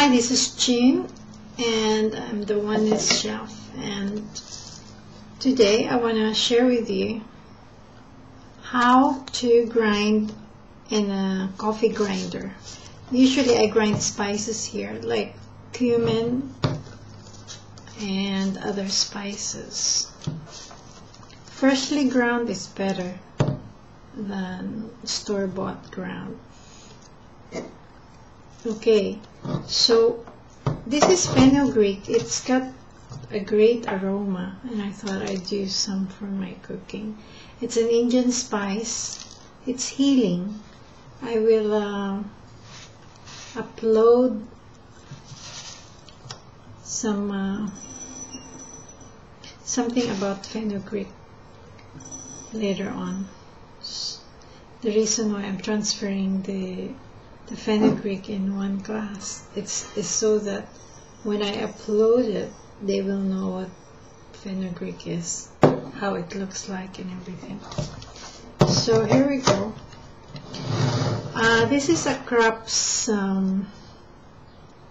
Hi, this is Jean, and I'm the Oneness Chef, and today I want to share with you how to grind in a coffee grinder. Usually I grind spices here like cumin and other spices. Freshly ground is better than store-bought ground. Okay, so this is fenugreek. It's got a great aroma, and I thought I'd use some for my cooking. It's an Indian spice. It's healing. I will upload something about fenugreek later on. The reason why I'm transferring the fenugreek in one class is so that when I upload it, they will know what fenugreek is, how it looks like and everything. So here we go. This is a Krups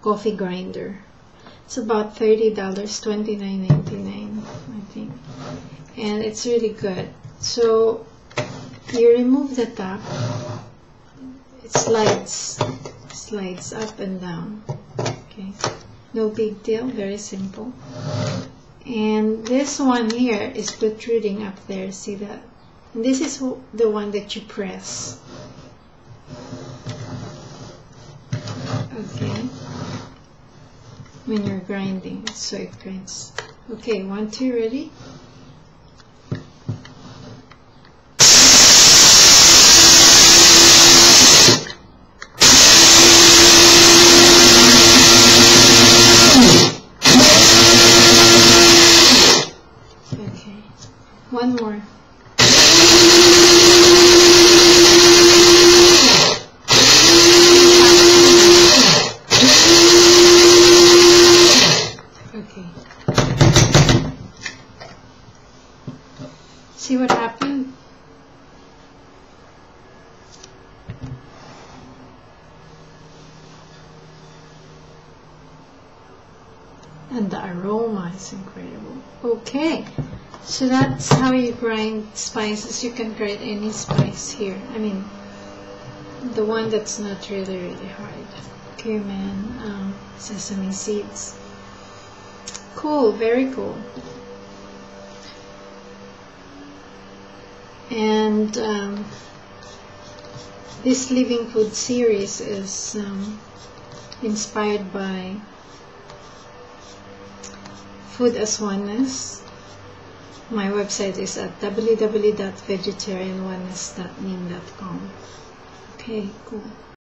coffee grinder. It's about $30, $29.99 I think, and it's really good. So you remove the top. It slides up and down. Okay, no big deal, very simple. And this one here is protruding up there. See that? And this is the one that you press. Okay, when you're grinding, so it grinds. Okay, 1, 2, ready? One more. Okay. See what happened? And the aroma is incredible. Okay. So that's how you grind spices. You can grind any spice here. I mean, the one that's not really hard. Cumin, sesame seeds. Cool, very cool. And this Living Food series is inspired by Food as Oneness. My website is at www.vegetarianoneness.neem.com. Okay, cool.